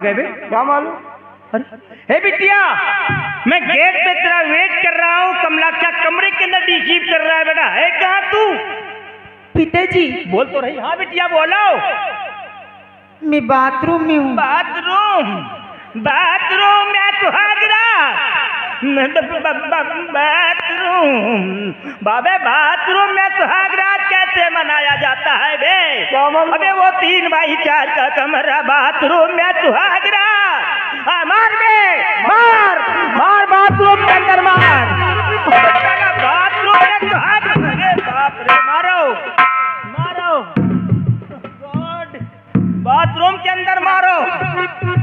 क्या मालूम? हे बिटिया, मैं गेट पे तेरा वेट कर रहा हूँ। कमला क्या कमरे के अंदर डिसीव कर रहा है बेटा? है कहाँ तू? पिताजी बोल तो रही। हाँ बिटिया बोलो। मैं बाथरूम में हूँ। बाथरूम? बाथरूम में सुहागरा? बाथरूम बाबे, बाथरूम में सुहागरात कैसे मनाया जाता है बे? अबे वो 3x4 का कमरा, बाथरूम में सुहागरात। मार बे, मार मार, बाथरूम के अंदर मार। बाथरूम में सुहागरात, बाप रे, मारो मारो, गॉड, बाथरूम के अंदर मारो।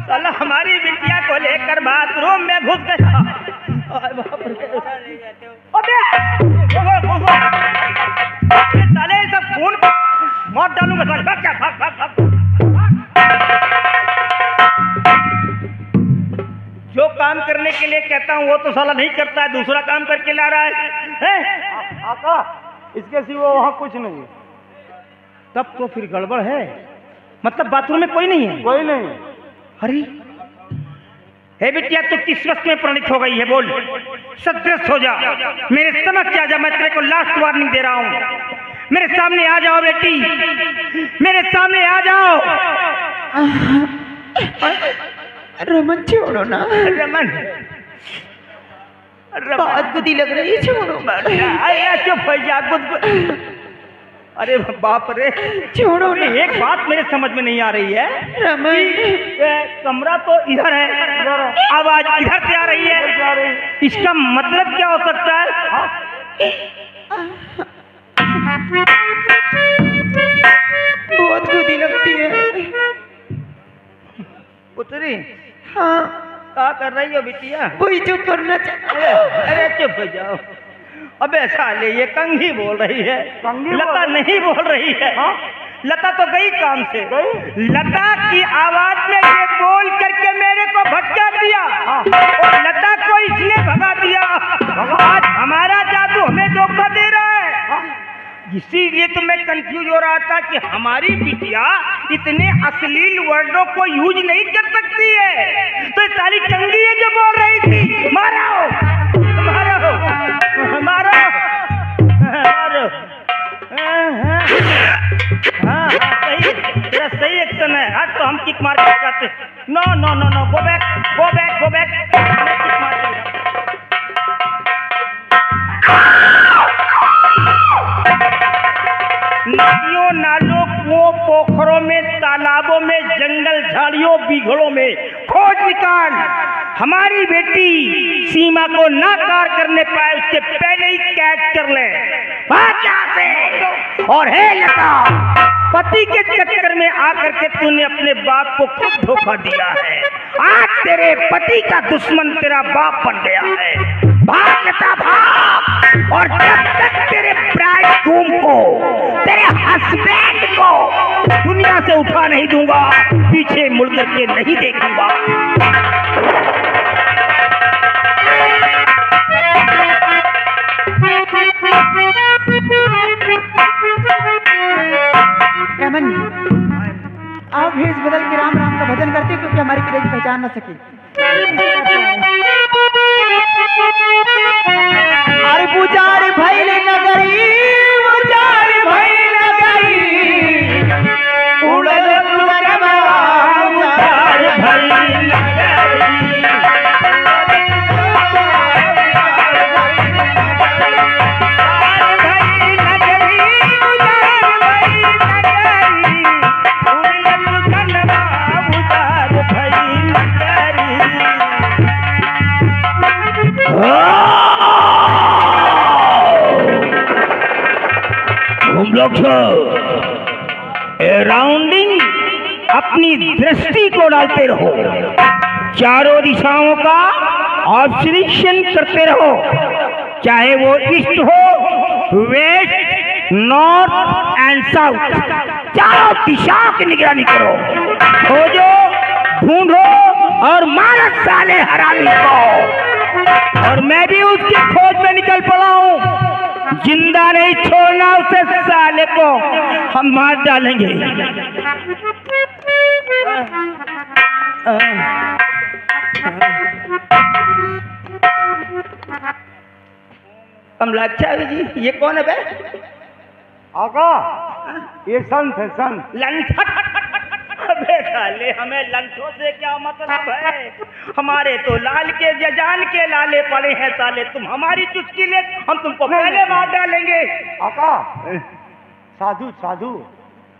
साला हमारी बिटिया को लेकर बाथरूम में घुस गया। साले सब खून मार डालूंगा। साले भाग क्या, भाग भाग भाग। जो काम करने के लिए कहता हूँ वो तो साला नहीं करता है, दूसरा काम करके ला रहा है। आका, इसके सिवा वहाँ कुछ नहीं। तब तो फिर गड़बड़ है। मतलब बाथरूम में कोई नहीं है? कोई नहीं। अरे हे बिटिया, तू किस वक्त में प्रणित हो गई है? बोल, सदृश हो जा, मेरे समझ आ जा। मैं तेरे को लास्ट वार्निंग दे रहा हूँ। मेरे सामने आ जाओ बेटी, मेरे सामने आ जाओ। रमन छोड़ो ना। रमन, बहुत गुदी लग रही है, छोड़ो। चुप हो जा। अरे बाप रे, छोड़ो ना। एक बात मेरे समझ में नहीं आ रही है। रमन, कमरा तो इधर है, आवाज इधर से आ रही है। इसका मतलब क्या हो सकता है? बहुत गुदी लगती है। पुत्री, हाँ, क्या कर रही हो बिटिया? कोई जो करना चाहिए। अरे चुप हो जाओ। अबे साले, ये कंघी बोल रही है, लता नहीं बोल रही है। हाँ? लता तो गई काम से। लता की आवाज में ये बोल करके मेरे को भटका दिया। हाँ? और लता को इसने भगा दिया। आज हमारा जादू हमें धोखा दे रहा है। हाँ? इसीलिए तो मैं कंफ्यूज हो रहा था कि हमारी बिटिया इतने अश्लील वर्डों को यूज नहीं कर सकती है। तो सारी कंघी है जो बोल रही थी। मारो मारो मारो मारो। हाँ, सही, तेरा सही एक्शन है। आज तो हम किक मार के जाते। No no no no, go back go back go back. Kick मार के नदियों, नालों, कुओं, पोखरों में, तालाबों में, जंगल झाड़ियों, बीघड़ों में खोज निकाल। हमारी बेटी सीमा को नाकार करने पाए उससे पहले ही कैच कर ले। भाग यहाँ से। और हे लता, पति के चक्कर में आकर के तूने अपने बाप को खुद धोखा दिया है। आज तेरे पति का दुश्मन तेरा बाप बन गया है। भाग लता, भाग। और जब तक तेरे ब्राइडग्रूम को, तेरे हस्बैंड को दुनिया से उठा नहीं दूंगा, पीछे मुड़ करके नहीं देखूंगा। रमन, आप भेष बदल के राम राम का भजन करते क्योंकि हमारी पिताजी पहचान न सके। अरे पुजारी भइल नगरी, पुजारी भइल नगरी, उड़ल पुरवा, पुजारी भइल नगरी। राउंडिंग अपनी दृष्टि को डालते रहो, चारों दिशाओं का ऑब्जर्वेशन करते रहो, चाहे वो ईस्ट हो, वेस्ट, नॉर्थ एंड साउथ, चारों दिशाओं की निगरानी करो। खोजो, ढूंढो और मारो साले हरामी को। और मैं भी उसकी खोज में निकल पड़ा हूँ। जिंदा नहीं छोड़ना उसे साले को, हम मार डालेंगे। कमलाक्षा जी, ये कौन है बे? आका ये संत है, संत। लंठक। अबे साले, हमें लंठों से क्या मतलब है? हमारे तो लाल के जजान के लाले पड़े हैं साले। तुम हमारी चुटकी ले, हम तुमको पहले मार डालेंगे। आका साधु साधु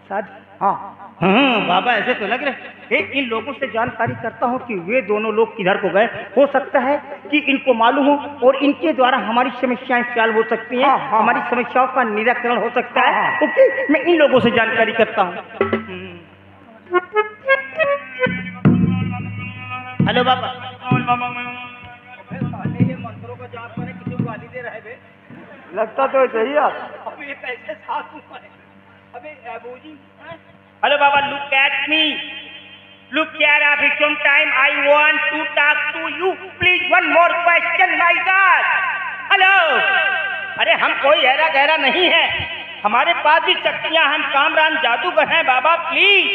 साधु? हाँ हाँ बाबा, ऐसे तो लग रहे। इन लोगों से जानकारी करता हूँ कि वे दोनों लोग किधर को गए। हो सकता है कि इनको मालूम हो और इनके द्वारा हमारी समस्याएं सॉल्व हो सकती हैं। हाँ। हमारी समस्याओं का निराकरण हो सकता है। हाँ। ओके, मैं इन लोगों से जानकारी करता हूँ। हेलो बाबा। ये मंत्रों का जाप करे, किसी को गाली दे रहा है बे? लगता तो चाहिए आप। अबे ये कैसे साधु है? अबे बाबूजी। Hello Baba, look at me. Look here, after some time I want to talk to you. Please one more question, my God. Hello. अरे हम कोई हैरा गहरा नहीं है, हमारे पास भी शक्तियाँ, हम कामरान जादूगर हैं बाबा, प्लीज।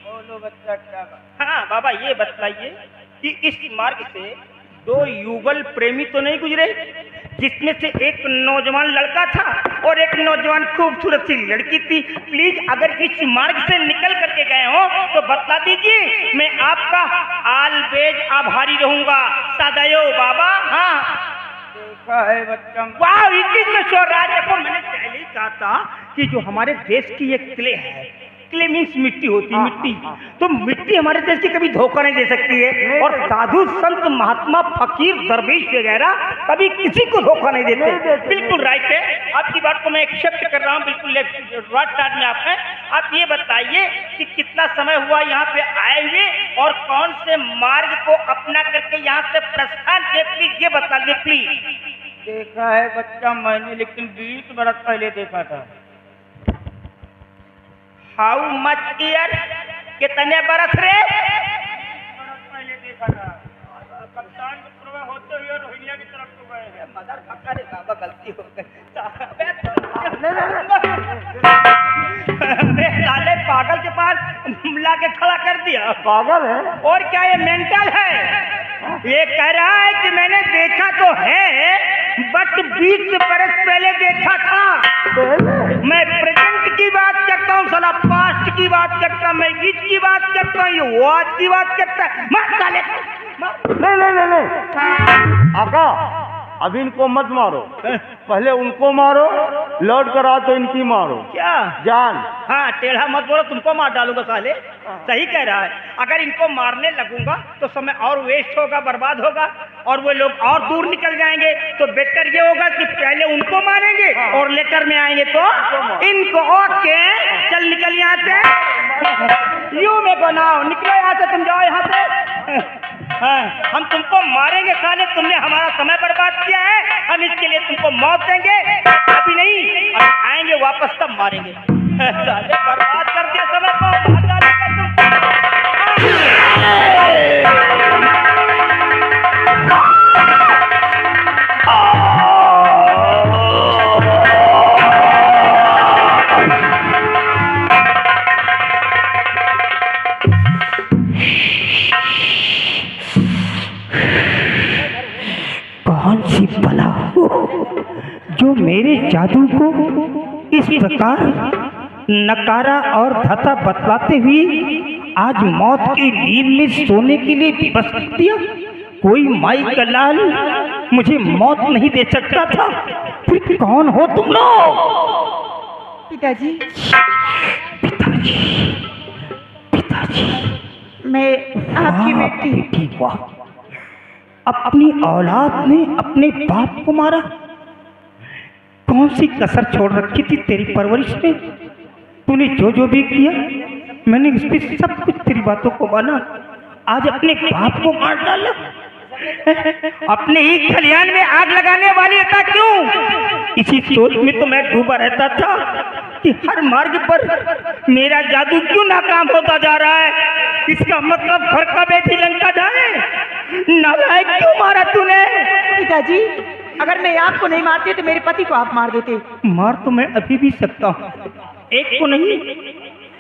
बोलो बच्चा, क्या बात? हाँ बाबा, ये बतलाइए कि इस मार्ग से दो युगल प्रेमी तो नहीं गुजरे, जिसमें से एक नौजवान लड़का था और एक नौजवान खूबसूरत सी लड़की थी। प्लीज अगर इस मार्ग से निकल करके गए हो तो बता दीजिए, मैं आपका आलबेज आभारी रहूंगा। सदैव बाबा। हाँ देखा है बच्चा। वाह, मैं स्वराज। देखो, मैंने पहले ही कहा था कि जो हमारे देश की एक क्ले है, क्ले मीन्स मिट्टी होती है, मिट्टी। तो मिट्टी हमारे देश की कभी धोखा नहीं दे सकती है। और साधु संत महात्मा फकीर दरवेश वगैरह कभी किसी को धोखा नहीं देते। बिल्कुल राइट है, आपकी बात को मैं एक्सेप्ट कर रहा हूँ। बिल्कुल राइट टाइम में आप हैं। आप ये बताइए कि कितना समय हुआ यहाँ पे आए हुए और कौन से मार्ग को अपना करके यहाँ से प्रस्थान किए? प्लीज ये बता दे प्लीज। देखा है बच्चा मैंने, लेकिन 20 बरस पहले देखा था। How much year? कितने बरस रे? पहले देखा था। कप्तान होते हुए रोहिंग्या की तरफ को गए। मदर खक्का रे बाबा, गलती हो गई। लाले पागल के पास लाके खड़ा कर दिया। पागल है और क्या ये मेंटल है? ये कह रहा है कि मैंने देखा तो है, बट 20 बरस पहले देखा था। मैं प्रेजेंट की बात करता हूँ, साला पास्ट की बात करता, मैं बीच की बात करता हूँ, ये आज की बात करता है। मत साले, नहीं आका, अभी इनको मत मारो, पहले उनको मारो, लौट कर आओ तो इनकी मारो। क्या जान? हाँ, टेढ़ा मत बोलो, तुमको मार डालूंगा साले। सही कह रहा है। अगर इनको मारने लगूंगा तो समय और वेस्ट होगा, बर्बाद होगा, और वो लोग और दूर निकल जाएंगे। तो बेटर ये होगा कि पहले उनको मारेंगे और लेटर में आएंगे तो इनको। ओके, चल निकल यहाँ से। यू में बनाओ, निकलो यहाँ से, तुम जाओ यहाँ से। हाँ, हम तुमको मारेंगे साले, तुमने हमारा समय बर्बाद किया है, हम इसके लिए तुमको मौत देंगे। अभी नहीं, अभी आएंगे वापस तब मारेंगे। साले बर्बाद कर दिया समय को, मार डालेगा कौन सी बला हो जो मेरे जादू को इस प्रकार नकारा और धता बतलाते हुए आज मौत की नींद में सोने के लिए विवश कर दिया। कोई माई का लाल मुझे मौत नहीं दे सकता था, फिर कौन हो तुम लोग? पिताजी, पिताजी, पिताजी, मैं आपकी बेटी। ठीक हुआ, अपनी औलाद ने अपने बाप को मारा। कौन सी कसर छोड़ रखी थी तेरी परवरिश में? तूने जो जो भी किया, मैंने इस पे सब कुछ तेरी बातों को माना। आज अपने बाप को मार डाला। अपने ही खलियान में आग लगाने वाली था क्यों? इसी सोच में तो मैं डूबा रहता था कि हर मार्ग पर मेरा जादू क्यों नाकाम होता जा रहा है। इसका मतलब घर का बेटी लंका जाए। नालायक क्यों मारा तूने? पिताजी, अगर मैं आपको नहीं मारती तो मेरे पति को आप मार देते। मार तो मैं अभी भी सकता हूँ, एक को नहीं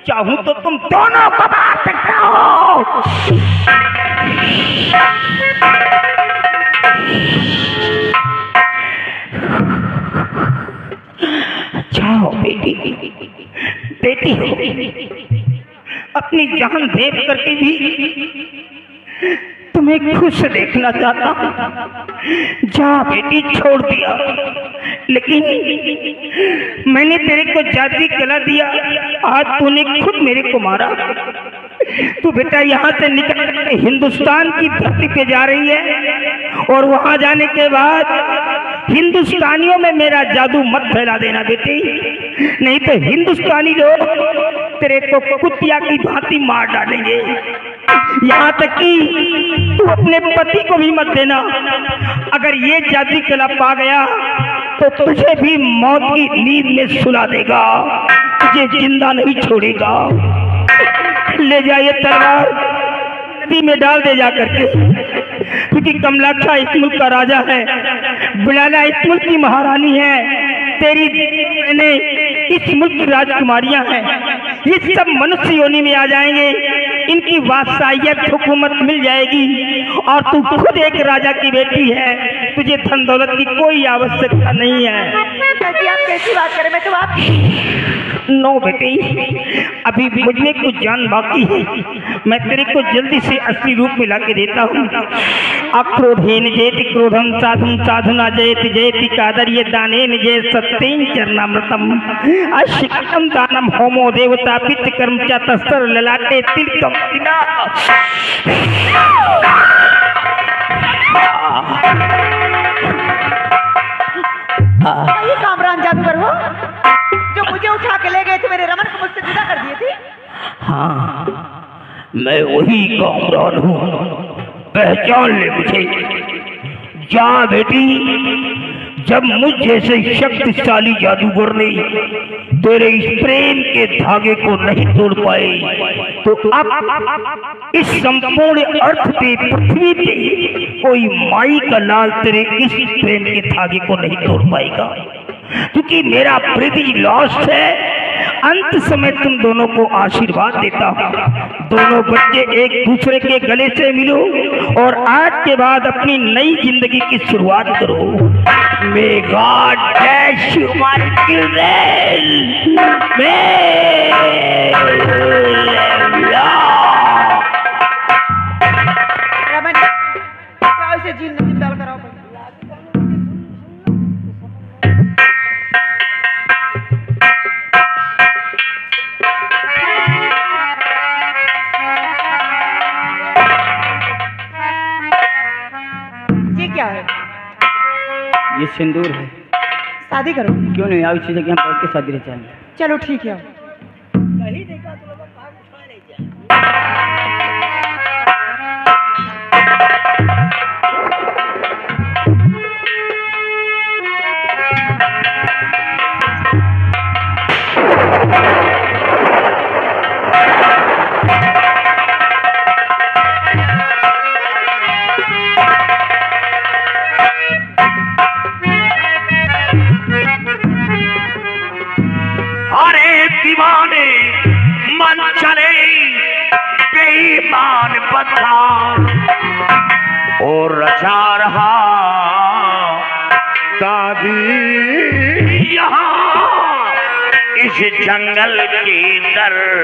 चाहूं तो तुम दोनों को मार सकता हो। जाओ बेटी, बेटी हो, अपनी जान देख करके भी तुम्हें खुश देखना चाहता हूं। जा बेटी, छोड़ दिया, लेकिन मैंने तेरे को जादुई कला दिया, आज तूने खुद मेरे को मारा। तू बेटा यहाँ से निकल हिंदुस्तान की धरती पे जा रही है, और वहां जाने के बाद हिंदुस्तानियों में मेरा जादू मत फैला देना बेटी, नहीं तो हिंदुस्तानी लोग तेरे को कुतिया की भांति मार डालेंगे। यहाँ तक कि तू अपने पति को भी मत देना, अगर ये जादुई कला पा गया तो तुझे भी मौत की नींद में सुला देगा, तुझे जिंदा नहीं छोड़ेगा। ले जा ये तलवार, नदी में डाल दे जा करके, क्योंकि कमलाक्षा इस मुल्क का राजा है, बिलाला इस मुल्क की महारानी है, तेरी ने इस मुल्क की राजकुमारियां हैं, ये सब मनुष्य योनि में आ जाएंगे, इनकी बादशाहियत हुकूमत मिल जाएगी, और तू खुद एक राजा की बेटी है, तुझे धन दौलत की कोई आवश्यकता नहीं है। आप कैसी बात करें, मैं तो आप नो बेटी, अभी मुझे कुछ जान बाकी है, मैं तेरे को जल्दी से असली रूप में ला के देता हूँ। अक्रोधेन जयति क्रोधम साधुम साधुना जयति जयति कादर्य दानेन जय सत्येन चरणामृतम अशिकटम दानम होमो देवता पितृ कर्म च तस्तर ललाटे तिलकम तिना। ये कामरान जादूगर हो जो मुझे उठा के ले गए थे, मेरे रमन को मुझसे जुदा कर दिए थे। हाँ, मैं वही कामरान हूँ, पहचान ले मुझे। जा बेटी, जब मुझ जैसे शक्तिशाली जादूगर ने तेरे इस प्रेम के धागे को नहीं तोड़ पाए, तो अब इस संपूर्ण अर्थ पे पृथ्वी पे कोई माई का लाल तेरे इस प्रेम के धागे को नहीं तोड़ पाएगा, क्योंकि मेरा प्रीति लॉस्ट है। अंत समय तुम दोनों को आशीर्वाद देता हूँ, दोनों बच्चे एक दूसरे के गले से मिलो और आज के बाद अपनी नई जिंदगी की शुरुआत करो। May God bless you my children. Raman, जाओ इसे जीन नदी में डाल कर आओ। क्या है? ये सिंदूर है। शादी करो। क्यों नहीं, आओ इसी जगह हम बैठ के शादी रचाएंगे। चलो ठीक है। दीवाने मन चले बेईमान बता और रचा रहा शादी यहाँ इस जंगल के दरमियान।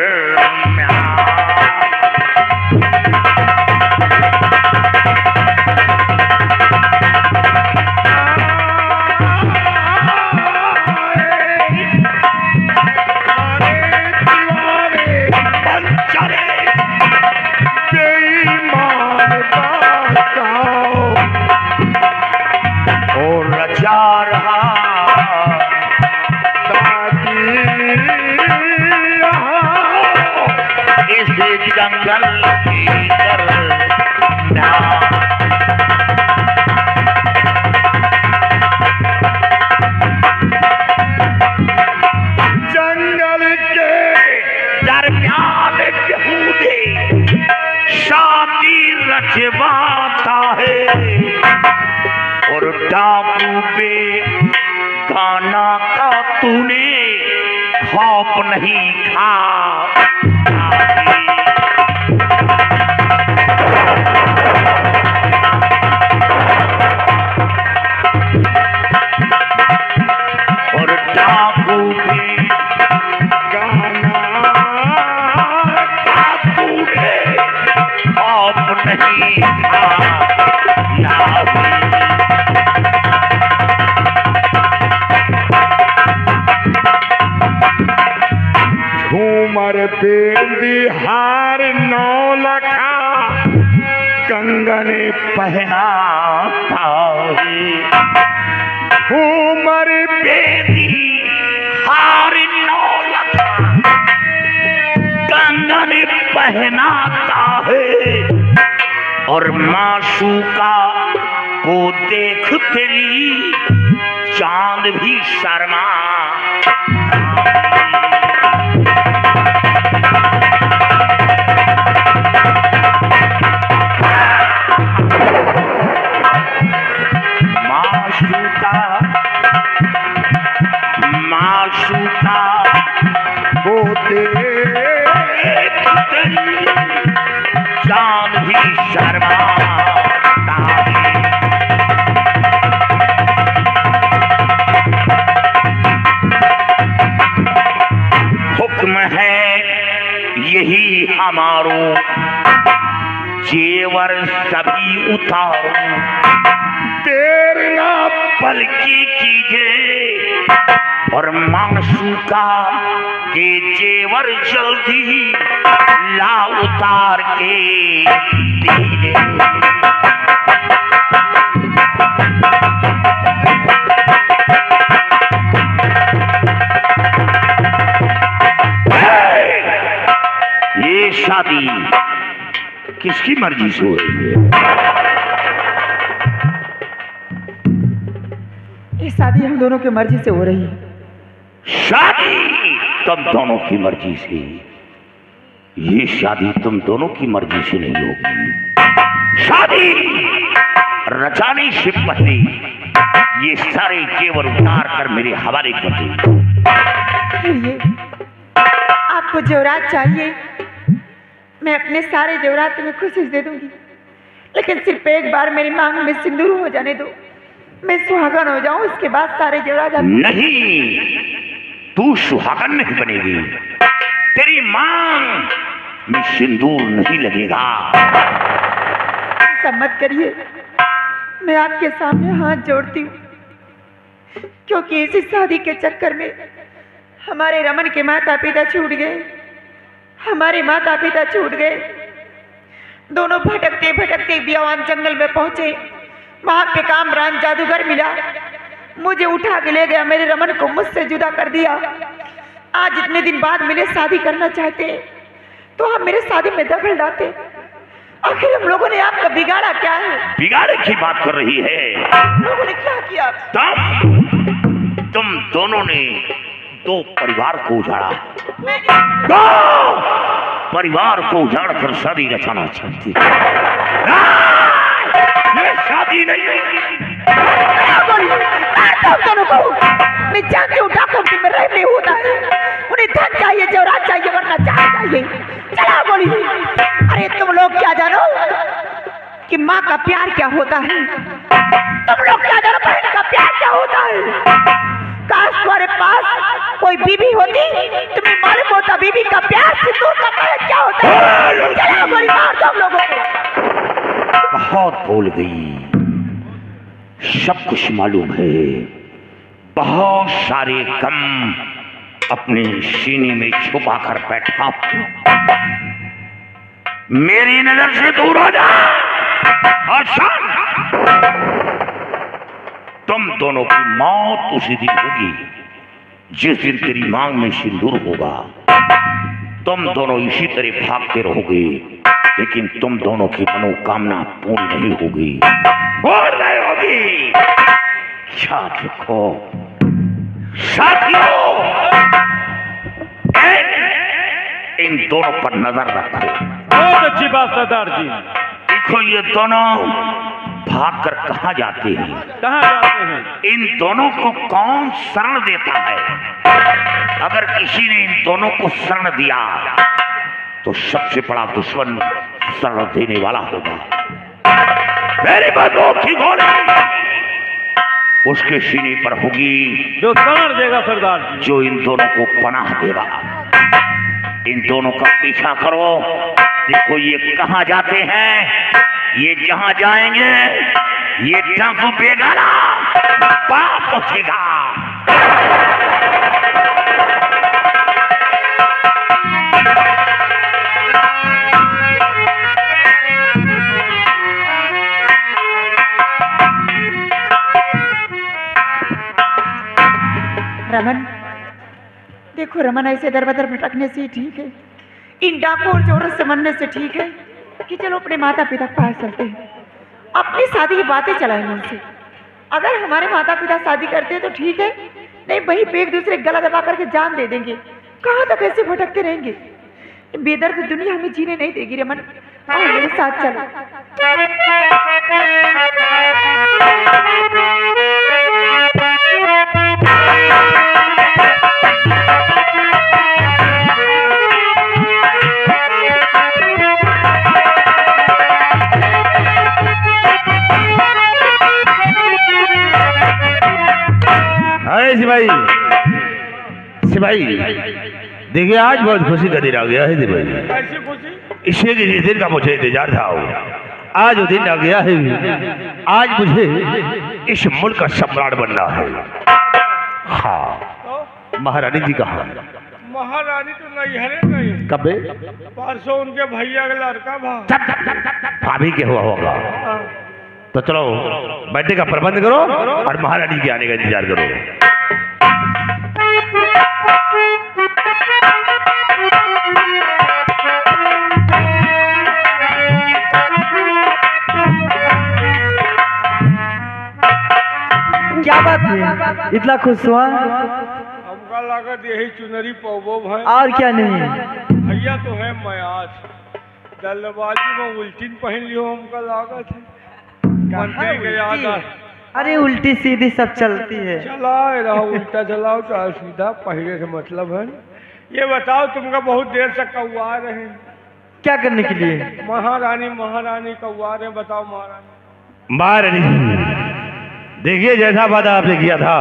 जंगल के दरमियान बेहूदे शादी रचवाता है और डाकू पे गाना का तूने खौफ नहीं खा। और डाकू भी गाना डाकू ने खौफ नहीं खा। झूमर बेंदी हार 9 लखा कंगन पहना झूमर बेदी हार 9 लखा कंगन पहनाता है। और मासूका को देख तेरी चांद भी शर्मा। मासूका को देख तेरी चांद भी शर्मा। हुक्म है यही हमारो जेवर सभी उतारो। देर ना पलकी कीजिए और मासूका के जेवर जल्दी ला उतार के दीजिए। ये शादी किसकी मर्जी से हो रही है? ये शादी हम दोनों की मर्जी से हो रही है। शादी तुम दोनों की मर्जी से? ये शादी तुम दोनों की मर्जी से नहीं होगी। शादी रचाने से पहले ये सारे जेवर उतार कर मेरे हवाले कर दे। आपको जेवरात चाहिए, मैं अपने सारे जेवरात तुम्हें खुशी से दे दूंगी, लेकिन सिर्फ एक बार मेरी मांग में सिंदूर हो जाने दो, मैं सुहागन हो जाऊं, उसके बाद सारे जेवरात। नहीं, तू सुहागन नहीं बनेगी, तेरी मांग में सिंदूर नहीं लगेगा। ऐसा मत करिए, मैं आपके सामने हाथ जोड़ती हूँ, क्योंकि इसी शादी के चक्कर में हमारे रमन के माता पिता छूट गए, हमारे माता पिता छूट गए। दोनों भटकते भटकते बियावान जंगल में पहुंचे, वहां पे कामरान जादूगर मिला, मुझे उठा के ले गया, मेरे रमन को मुझसे जुदा कर दिया। आज इतने दिन बाद मिले, शादी करना चाहते तो हम मेरे शादी में दखल डालते। आखिर हम लोगों ने आपका बिगाड़ा क्या है? बिगाड़े की बात कर रही है? लोगों ने क्या किया? तुम दोनों ने दो परिवार को उजाड़ा, दो परिवार को उजाड़ कर शादी रचाना चाहती। ये शादी नहीं मैं जानती हूँ डाकुओं की में रहने होता है, उन्हें धन चाहिए, जेवरात चाहिए, वरना जान चाहिए। चला बोली, अरे तुम लोग क्या जानो कि माँ का प्यार क्या होता है? तुम लोग क्या जानो बहन का प्यार क्या होता है? काश तुम्हारे पास कोई बीबी होती, तुम्हें मालूम होता बीबी का प्यार, सिंदूर का महक क्या होता है। चला बोली, मार दो हम लोगों को। बहुत भूल गई, सब कुछ मालूम है। बहुत सारे गम अपने सीने में छुपा कर बैठा, मेरी नजर से दूर हो जा। और तुम दोनों की मौत उसी दिन होगी जिस दिन तेरी मांग में सिंदूर होगा। तुम दोनों इसी तरह भागते रहोगे, लेकिन तुम दोनों की मनोकामना पूरी नहीं होगी, और नहीं होगी। याद रखो साथियों, इन दोनों पर नजर रखो। बहुत अच्छी बात सरदार जी। देखो ये दोनों भागकर कहाँ जाते हैं? कहाँ जाते हैं? इन दोनों को कौन शरण देता है? अगर किसी ने इन दोनों को शरण दिया तो सबसे बड़ा दुश्मन शरण देने वाला होगा। मेरी बंदूक की गोली उसके सीने पर होगी जो शरण देगा सरदार जी, जो इन दोनों को पनाह देगा। इन दोनों का पीछा करो। देखो ये कहाँ जाते हैं। ये जहां जाएंगे ये डाकू बेगाना पाप उठेगा। रमन, देखो रमन, ऐसे दर बदर भटकने से ही ठीक है। इन डाकू और चोरों से मरने से ठीक है कि चलो अपने माता पिता के पास चलते हैं, अपनी शादी की बातें चलाएंगे उनसे। अगर हमारे माता पिता शादी करते हैं तो ठीक है, नहीं वहीं पे एक दूसरे गला दबा करके जान दे देंगे। कहाँ तक ऐसे भटकते रहेंगे? बेदर्द दुनिया हमें जीने नहीं देगी रमन। और मेरे साथ चलो। अरे सिपाही, सिपाही देखिए आज बहुत खुशी का दिन आ गया है सिपाही। कैसी खुशी? इसलिए कि जिस दिन का मुझे इंतजार था आज वो दिन आ गया है। आज मुझे इस मुल्क का सम्राट बनना है। हाँ, महारानी जी कहाँ? महारानी तो नहीं है नहीं। कब? परसों उनके भैया का लड़का भाभी के हुआ होगा। तो चलो बैठने का प्रबंध करो और महारानी के आने का इंतजार करो। क्या बात है, इतना खुश हुआ? हमका लागत यही चुनरी पौबो भाई, और क्या नहीं? भैया तो है मैं आज जल्दबाजी में उल्टी पहन लियो। हमका लागत है मंत्री के याद आ। अरे उल्टी सीधी सब चलती है। चलाए रहो, उल्टा चलाओ चाहे सीधा, पहले से मतलब है। ये बताओ तुमका बहुत देर से कौआ रहे, क्या करने के लिए? महारानी महारानी कौआ रहे, बताओ महारानी। महारानी देखिए जैसा वादा आपने किया था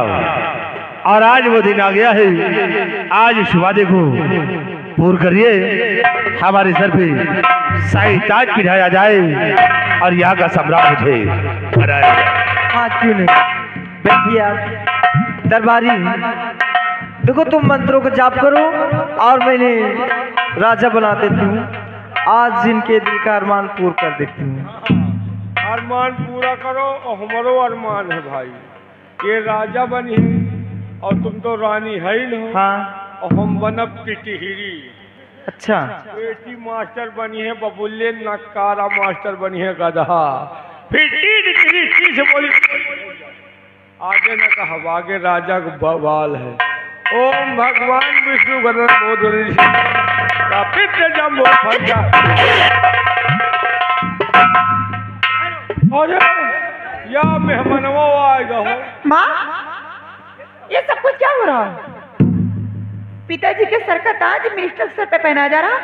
और आज वो दिन आ गया है। आज इस वादे को पूर्ण करिए, हमारे सर पे शाही ताज पिढ़ाया जाए और यहाँ का सम्राट मुझे बनाया। हाँ क्यों नहीं, बैठिए आप। दरबारी देखो, तुम मंत्रों को जाप करो और मैंने राजा बना देती हूँ। आज जिनके दिल का अरमान पूरा कर देती हूँ। अरमान पूरा करो और हमारो अरमान है भाई, ये राजा बनी और तुम तो रानी है ही न। हाँ, और हम बनब टिटहिरी। अच्छा। बेटी मास्टर बनी है बबुल्ले, नकारा मास्टर बनी है गधा। फिर टी से बोली आगे न कहा, आगे राजा का बवाल है। ओम भगवान विष्णु गणन मोदरी फिर जब अरे या मेहमानवा आएगा हो। माँ, ये सब कुछ क्या हो रहा है? पिताजी के सर का ताज मिनिस्टर सर पे पहनाया जा रहा।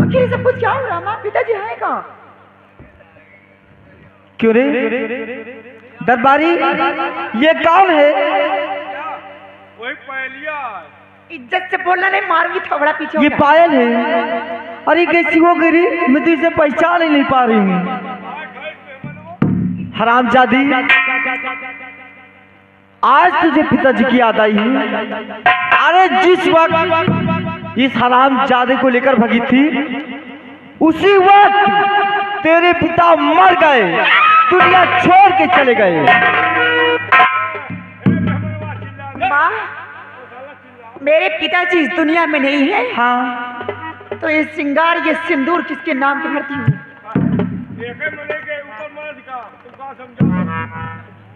आखिर ये सब कुछ क्या हो रहा? माँ, पिताजी है कहाँ? क्यों रे दरबारी, ये कौन है? वही पहलिया। इज्जत से बोलना नहीं, मारूंगी थोड़ा पीछे। ये पायल है। अरे कैसी हो गई? मैं तो इसे पहचान ही नहीं पा रही हूँ। हरामजादी, आज तुझे पिताजी की याद आई है? अरे जिस वक्त इस हरामजादे को लेकर भगी थी उसी वक्त तेरे पिता मर गए, दुनिया छोड़ के चले गए। माँ, मेरे पिताजी इस दुनिया में नहीं है। हाँ, तो ये श्रृंगार, ये सिंदूर किसके नाम पे भरती हूँ?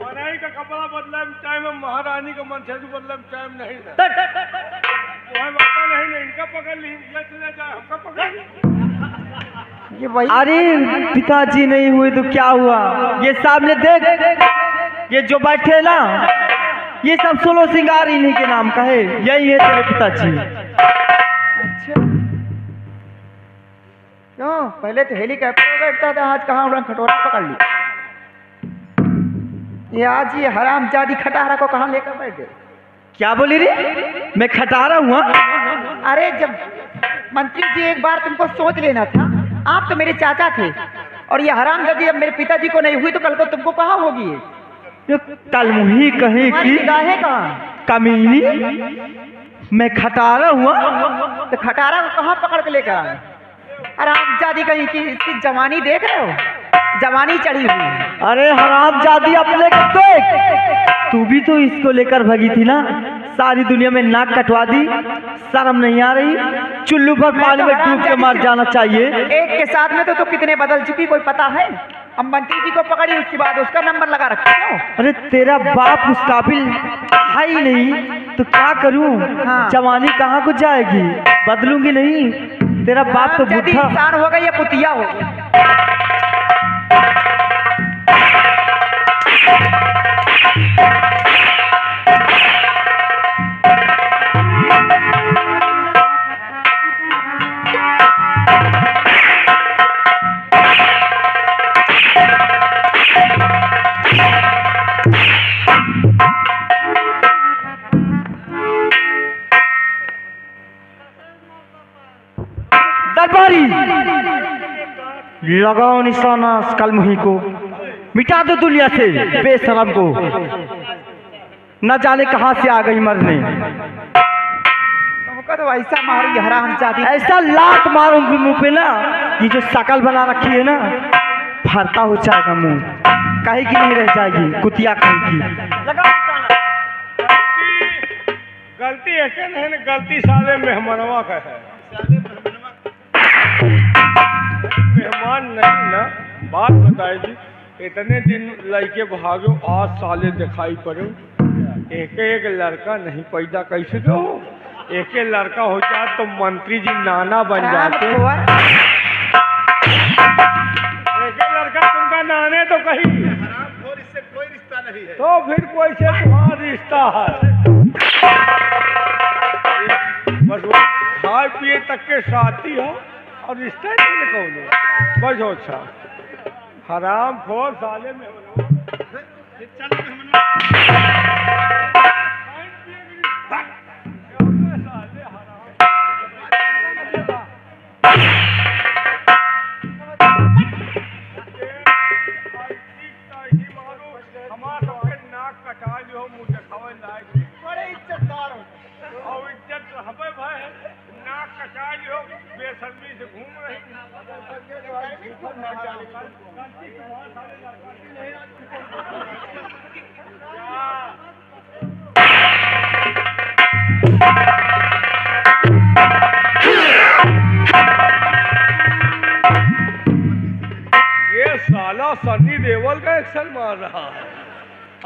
मनाई का कपड़ा बदला टाइम में, महारानी का मन से बदला टाइम नहीं ना। नहीं, इनका पकड़ ली, हमका पकड़ ली। ये वही अरे पिताजी नहीं हुए तो क्या हुआ? ये सामने देख, ये जो बैठे ना, ये सब सोलो सिंगार इन्हीं के नाम का है। यही है तेरे पिताजी। अच्छा, क्यों पहले तो हेलीकॉप्टर में बैठता था, आज कहाँ उड़न खटोला पकड़ ली? ये आज ये हरामजादी खटारा को कहाँ लेकर बैठ गए? क्या बोली रे? मैं खटारा हुआ? अरे जब मंत्री जी एक बार तुमको सोच लेना था, आप तो मेरे चाचा थे, और ये हरामजादी जब मेरे पिताजी को नहीं हुई तो कल को तुमको कहाँ होगी? ये तलमुही कहे तुम्हारी की निगाहें कहाँ? कमीनी, मैं खटारा हुआ? तो खटारा को कहाँ पकड़ के लेकर आए? हरामजादी कहीं की, इसकी जवानी देख रहे हो? जवानी चढ़ी हुई है। अरे हरामजादी अपने को देख, तू भी तो इसको लेकर भगी थी ना। सारी दुनिया में नाक कटवा दी, शर्म नहीं आ रही? चुल्लू पर पानी में डूब के मर जाना चाहिए। एक के साथ में तो कितने बदल चुकी कोई पता है? अब मंत्री जी को पकड़ी, उसके बाद उसका नंबर लगा रखा क्यों? अरे तेरा बाप उस काबिल है ही नहीं तो क्या करूं? हाँ। जवानी कहाँ को जाएगी? बदलूंगी नहीं। तेरा बाप तो हरामजादी बुढ़ा। इंसान हो गई या कुतिया हो गई? दरबारी लगाओ निशाना कलमुही को, मिटा दो दुनिया से बेशरम को। न जाने कहां से आ गई मरने। तुमको तो ऐसा मारी हरामजादी। ऐसा लात मारूंगी मुंह पे ना, ये जो शकल बना रखी है ना, फरता हो जाएगा मुंह, कहीं की नहीं रह जाएगी, कुतिया कहीं की। गलती ऐसे नहीं ना, गलती साले मेहमानवा का है। मेहमान नहीं ना। बात बताए जी, इतने दिन लड़के भागो, आज साले दिखाई पड़ो। एक एक लड़का नहीं पैदा कैसे दो? एक एक लड़का हो जाए तो मंत्री जी नाना बन जाते। एक एक लड़का तुमका नाने तो कहीं, इससे कोई रिश्ता नहीं है। तो फिर कोई से तुम्हारा रिश्ता है? बस वो खाए पिए तक के साथी हो और रिश्ता नहीं कौन? बस अच्छा हराम खोर साले में बेशर्मी से घूम रही। ये साला सन्नी देओल का एक्शन मार रहा है।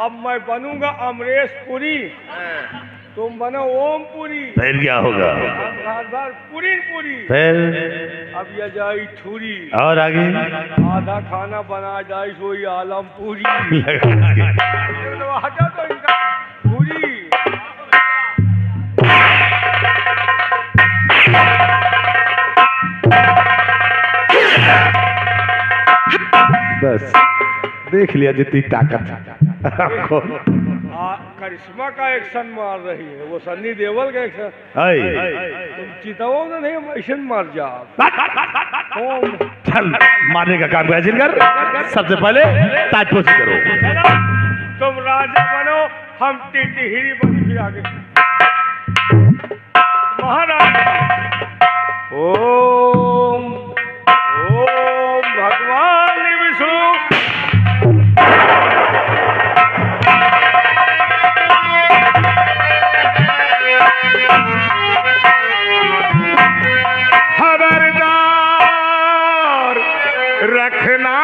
अब मैं बनूंगा अमरीश पुरी, तुम बनो ओम पुरी। फिर क्या होगा? पुरी पुरी। फिर अब ये जाई छुरी, और आगे आधा खाना बना जाए सोई आलम पूरी। लगा तो हटा तो इनका पूरी। बस देख लिया जितनी ताकत आपको। करिश्मा का एक्शन मार रही है, वो सन्नी देओल का एक्शन। तुम चिताओ ना नहीं, हम ऐसे मार जाओ। चल मारने का काम कैसे कर। सबसे पहले ताजपोशी करो। तुम राजा बनो, हम टिटहिरी बनी फिर आगे। महाराज ओम ओम भगवान विष्णु। खबरदार रखना